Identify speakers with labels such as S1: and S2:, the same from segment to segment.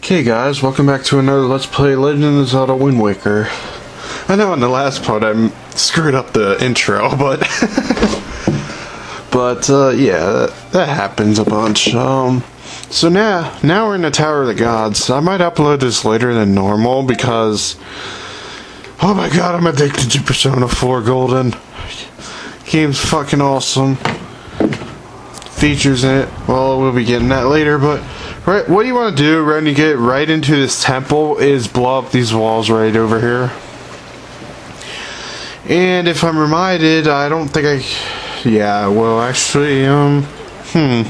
S1: Okay guys, welcome back to another Let's Play Legend of Zelda Wind Waker. I know in the last part I screwed up the intro, but yeah, that happens a bunch. So now we're in the Tower of the Gods. I might upload this later than normal because, oh my god, I'm addicted to Persona 4 Golden. Game's fucking awesome. Features in it, well, we'll be getting that later, but right, what you want to do when you get right into this temple is blow up these walls right over here. And if I'm reminded, I don't think yeah, well, actually, damn it,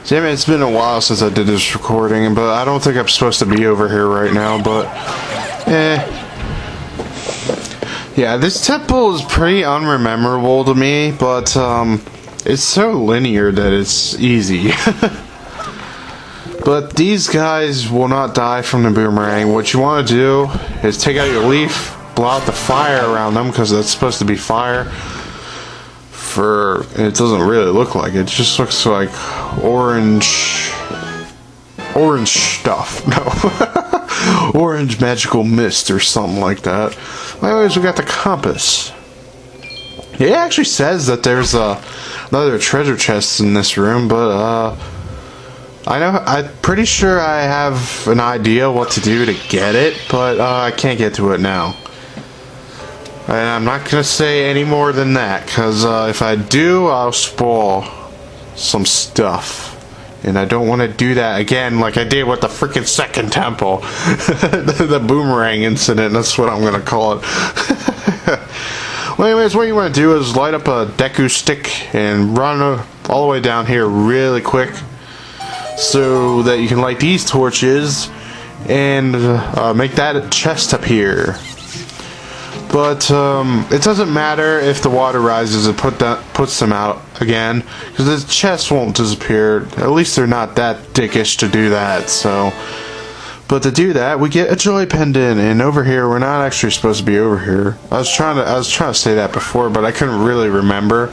S1: it's been a while since I did this recording, but I don't think I'm supposed to be over here right now, but, yeah, this temple is pretty unmemorable to me, but, it's so linear that it's easy. But these guys will not die from the boomerang. What you want to do is take out your leaf, blow out the fire around them, because that's supposed to be fire. It doesn't really look like it. It just looks like orange stuff. No. Orange magical mist or something like that. Anyways, we got the compass. It actually says that there's another treasure chest in this room, but I'm pretty sure I have an idea what to do to get it, but I can't get to it now. And I'm not gonna say any more than that, because if I do, I'll spoil some stuff. And I don't want to do that again like I did with the freaking second temple. The boomerang incident, that's what I'm gonna call it. Well, anyways, what you want to do is light up a Deku stick and run all the way down here really quick so that you can light these torches and make that chest appear. But it doesn't matter if the water rises and puts them out again, because the chest won't disappear. At least they're not that dickish to do that, so... But to do that, we get a joy pendant, and over here, we're not actually supposed to be over here. I was trying to say that before, but I couldn't really remember.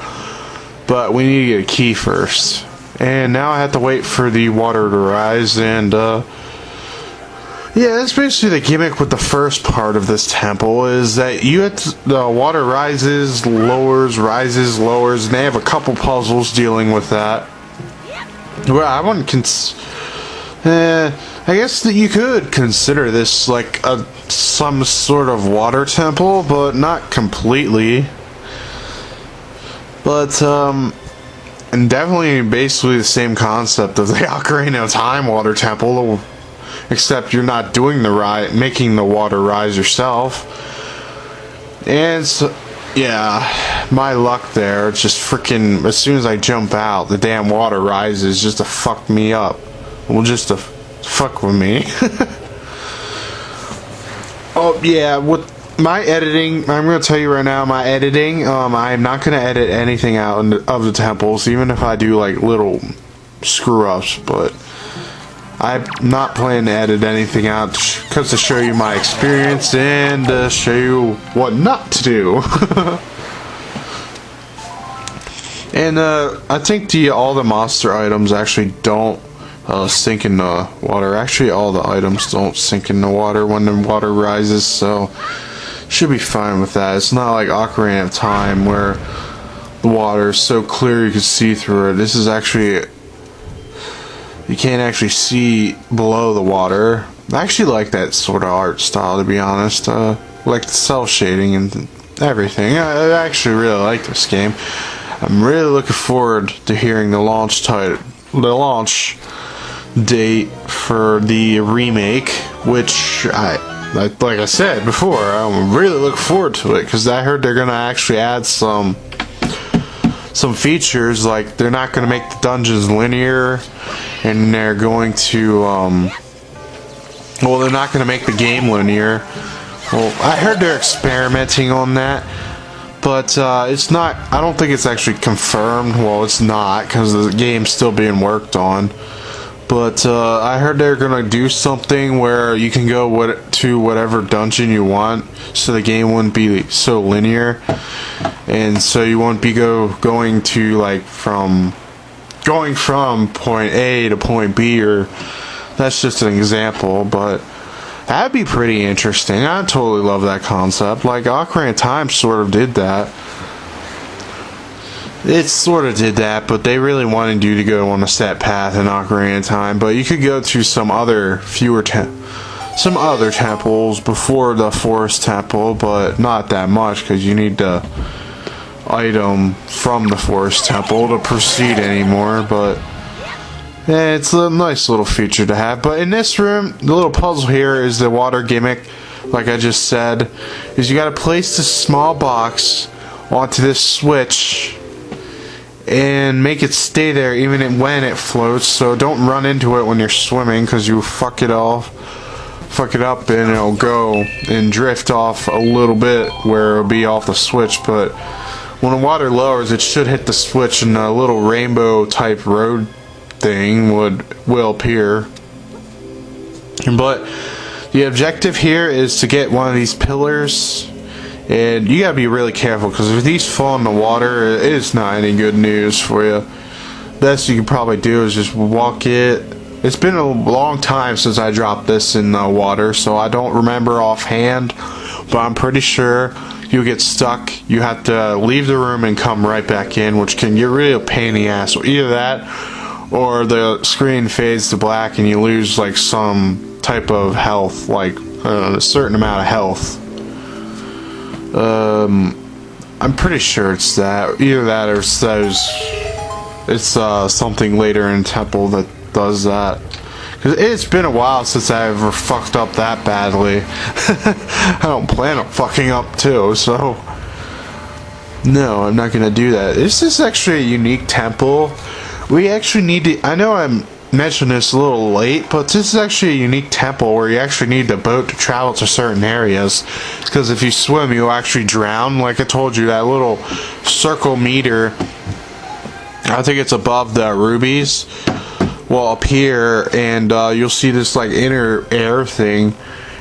S1: But we need to get a key first. And now I have to wait for the water to rise, and, yeah, that's basically the gimmick with the first part of this temple, is that the water rises, lowers, and they have a couple puzzles dealing with that. Well, I wouldn't I guess that you could consider this like some sort of water temple, but not completely. But, and definitely basically the same concept of the Ocarina of Time water temple, except you're not doing making the water rise yourself. And so, yeah, my luck there, it's just freaking, as soon as I jump out, the damn water rises just to fuck me up. Well, just to fuck with me. Oh yeah, with my editing, I'm gonna tell you right now, my editing, I'm not gonna edit anything out of the temples, even if I do like little screw ups, but I'm not planning to edit anything out, because to show you my experience and to show you what not to do. And I think all the monster items actually don't sink in the water. Actually, all the items don't sink in the water when the water rises, so should be fine with that. It's not like Ocarina of Time where the water is so clear you can see through it. This is actually, you can't actually see below the water. I actually like that sort of art style, to be honest. Like the cell shading and everything. I actually really like this game. I'm really looking forward to hearing the launch date for the remake, which like I said before, I'm really looking forward to it, because I heard they're gonna actually add some features, like they're not gonna make the dungeons linear, and they're going to well, they're not gonna make the game linear. Well, I heard they're experimenting on that, but it's not, I don't think it's actually confirmed. Well, it's not, because the game's still being worked on. But I heard they're gonna do something where you can go to whatever dungeon you want, so the game wouldn't be so linear, and so you won't be going to like going from point A to point B, or That's just an example, but that'd be pretty interesting. I totally love that concept. Like, Ocarina of Time sort of did that. It sort of did that, but they really wanted you to go on a set path in Ocarina of Time. But you could go to some other temples before the Forest Temple, but not that much because you need the item from the Forest Temple to proceed anymore. But yeah, it's a nice little feature to have. But in this room, the little puzzle here is the water gimmick. Like I just said, is you got to place this small box onto this switch and make it stay there even when it floats. So don't run into it when you're swimming, because you fuck it up and it'll go and drift off a little bit where it'll be off the switch. But when the water lowers, it should hit the switch and a little rainbow type road thing will appear. But the objective here is to get one of these pillars. And you gotta be really careful, because if these fall in the water, it's not any good news for you. Best you can probably do is just walk it. It's been a long time since I dropped this in the water, so I don't remember offhand, but I'm pretty sure you get stuck. You have to leave the room and come right back in, which can get really a pain in the ass. Either that, or the screen fades to black and you lose like some type of health, like a certain amount of health. I'm pretty sure it's that. Either that or it's something later in Temple that does that. Because it's been a while since I ever fucked up that badly. I don't plan on fucking up too, so no, I'm not gonna do that. This is actually a unique temple. We actually need to. I know I'm mentioned this a little late, but this is actually a unique temple where you actually need the boat to travel to certain areas, because if you swim you'll actually drown. Like I told you, that little circle meter, I think it's above the rubies, will appear, and you'll see this like inner air thing,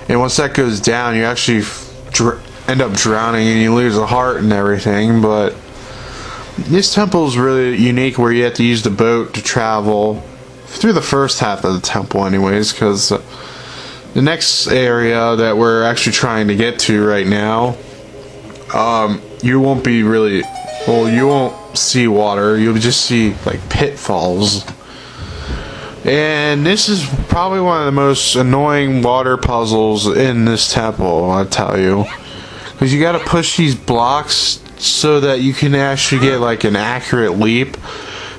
S1: and once that goes down you actually end up drowning and you lose a heart and everything. But this temple is really unique where you have to use the boat to travel through the first half of the temple anyways, because the next area that we're actually trying to get to right now, you won't be really, well, you won't see water, you'll just see like pitfalls. And this is probably one of the most annoying water puzzles in this temple, I tell you, because you gotta push these blocks so that you can actually get like an accurate leap.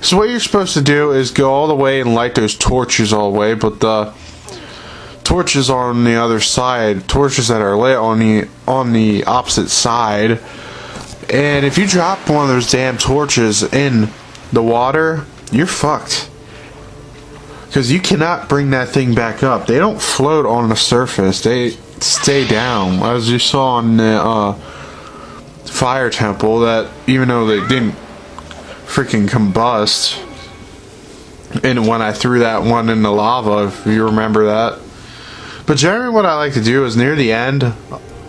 S1: So what you're supposed to do is go all the way and light those torches all the way, but the torches are on the other side, torches that are lit on the opposite side. And if you drop one of those damn torches in the water, you're fucked, because you cannot bring that thing back up. They don't float on the surface, they stay down, as you saw in the fire temple, that even though they didn't freaking combust, and when I threw that one in the lava, if you remember that. But generally what I like to do is near the end,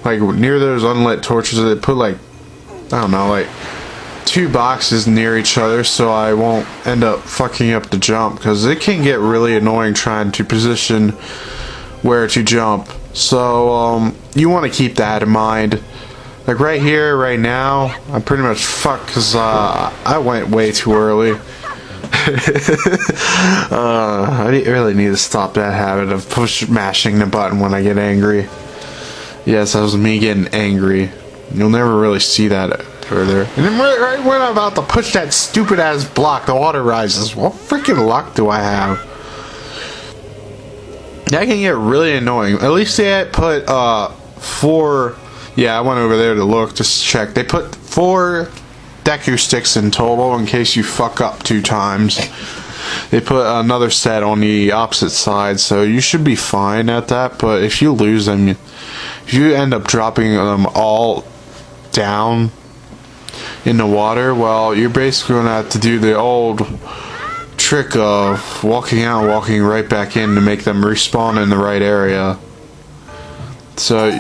S1: like near those unlit torches, they put like, I don't know, like 2 boxes near each other so I won't end up fucking up the jump, because it can get really annoying trying to position where to jump. So you want to keep that in mind. Like right here, right now, I'm pretty much fucked because I went way too early. I really need to stop that habit of mashing the button when I get angry. Yes, that was me getting angry. You'll never really see that further. And then right when I'm about to push that stupid ass block, the water rises. What freaking luck do I have? That can get really annoying. At least they put 4. Yeah, I went over there to look, just to check. They put 4 Deku sticks in total in case you fuck up 2 times. They put another set on the opposite side, so you should be fine at that. But if you lose them, if you end up dropping them all down in the water, well, you're basically going to have to do the old trick of walking out and walking right back in to make them respawn in the right area. So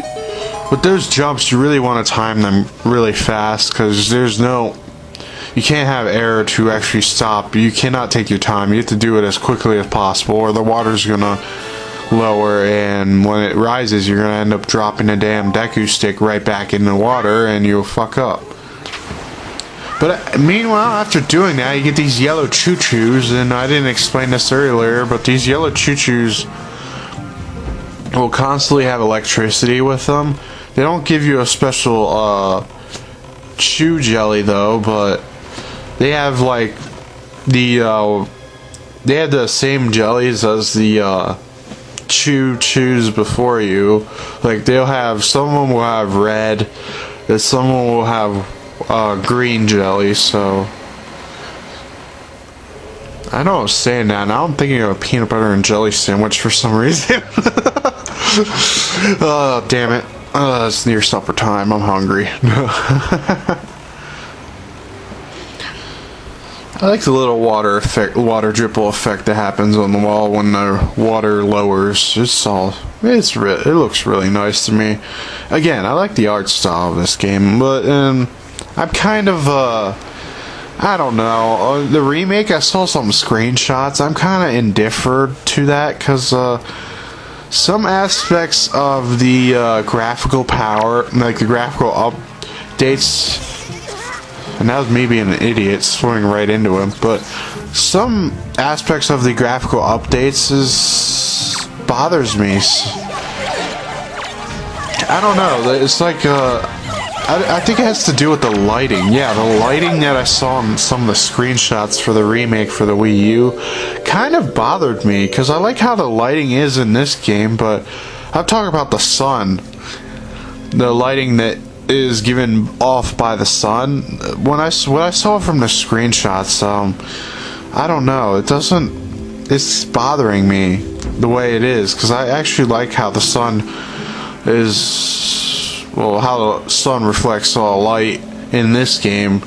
S1: with those jumps, you really want to time them really fast, because you can't have air to actually stop. You cannot take your time. You have to do it as quickly as possible, or the water's gonna lower, and when it rises, you're gonna end up dropping a damn Deku stick right back in the water, and you'll fuck up. But meanwhile, after doing that, you get these yellow choo-choos, and I didn't explain this earlier, but these yellow choo-choos will constantly have electricity with them. They don't give you a special chew jelly though, but they have like they have the same jellies as the chews before you. Like they'll have, some of them will have red, and some of them will have green jelly. So I know I was saying that, now I'm thinking of a peanut butter and jelly sandwich for some reason. Oh, damn it. It's near supper time. I'm hungry. I like the little water dripple effect that happens on the wall when the water lowers. It looks really nice to me. Again, I like the art style of this game, but I'm kind of I don't know. The remake, I saw some screenshots. I'm kind of indifferent to that because some aspects of the graphical power, like the graphical updates, and that was me being an idiot, swimming right into him, but some aspects of the graphical updates bothers me. I don't know, it's like, I think it has to do with the lighting. Yeah, the lighting that I saw in some of the screenshots for the remake for the Wii U kind of bothered me, because I like how the lighting is in this game, but I'm talking about the sun. The lighting that is given off by the sun. What I saw from the screenshots, I don't know, it's bothering me the way it is, because I actually like how the sun is, well, how the sun reflects all light in this game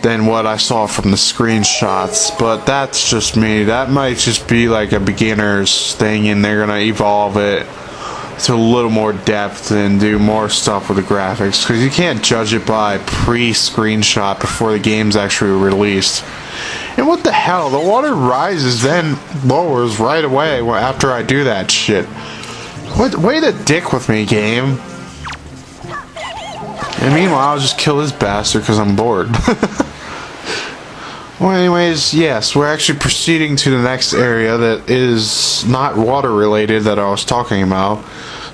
S1: than what I saw from the screenshots. But that's just me. That might just be like a beginner's thing, and they're gonna evolve it to a little more depth and do more stuff with the graphics, because you can't judge it by pre-screenshot before the game's actually released. And what the hell, the water rises then lowers right away after I do that shit. Way to dick with me, game. And meanwhile, I'll just kill this bastard because I'm bored. Well, anyways, yes, we're actually proceeding to the next area that is not water related that I was talking about.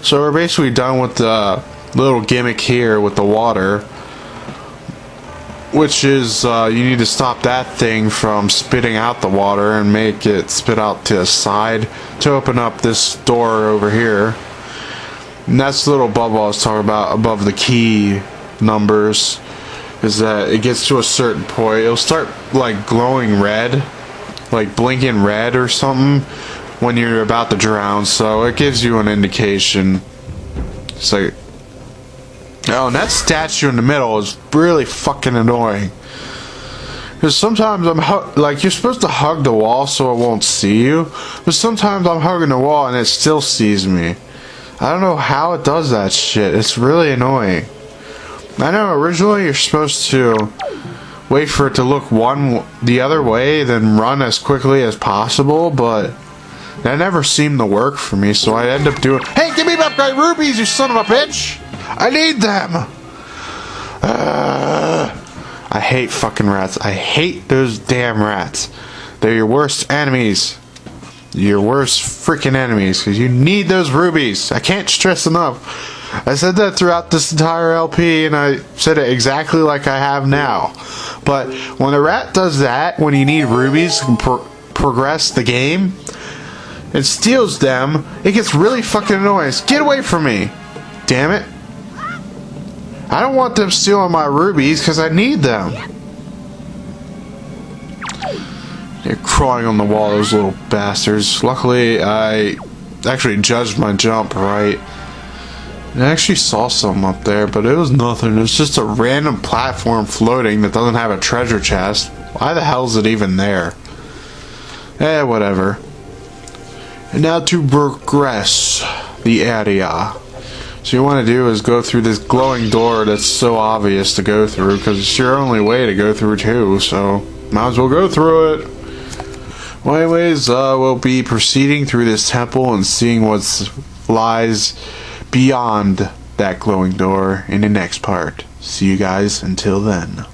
S1: So we're basically done with the little gimmick here with the water, which is you need to stop that thing from spitting out the water and make it spit out to the side to open up this door over here. And that's the little bubble I was talking about above the key numbers, is that it gets to a certain point, it'll start like glowing red, like blinking red or something when you're about to drown, so it gives you an indication. It's like, oh, and that statue in the middle is really fucking annoying, because sometimes I'm like, you're supposed to hug the wall so it won't see you, but sometimes I'm hugging the wall and it still sees me. I don't know how it does that shit. It's really annoying. I know originally you're supposed to wait for it to look the other way, then run as quickly as possible, but that never seemed to work for me, so I end up doing, hey, give me back my rubies, you son of a bitch! I need them! I hate fucking rats. I hate those damn rats. They're your worst enemies. Your worst freaking enemies, because you need those rubies. I can't stress enough. I said that throughout this entire LP, and I said it exactly like I have now. But when a rat does that, when you need rubies to progress the game, and steals them, it gets really fucking annoying. Get away from me! Damn it. I don't want them stealing my rubies, because I need them. They're crawling on the wall, those little bastards. Luckily, I actually judged my jump right. I actually saw something up there, but it was nothing. It's just a random platform floating that doesn't have a treasure chest. Why the hell is it even there? Eh, whatever. And now to progress the area. So you want to do is go through this glowing door that's so obvious to go through, because it's your only way to go through too, so might as well go through it. Well, anyways, we'll be proceeding through this temple and seeing what lies beyond that glowing door in the next part. See you guys until then.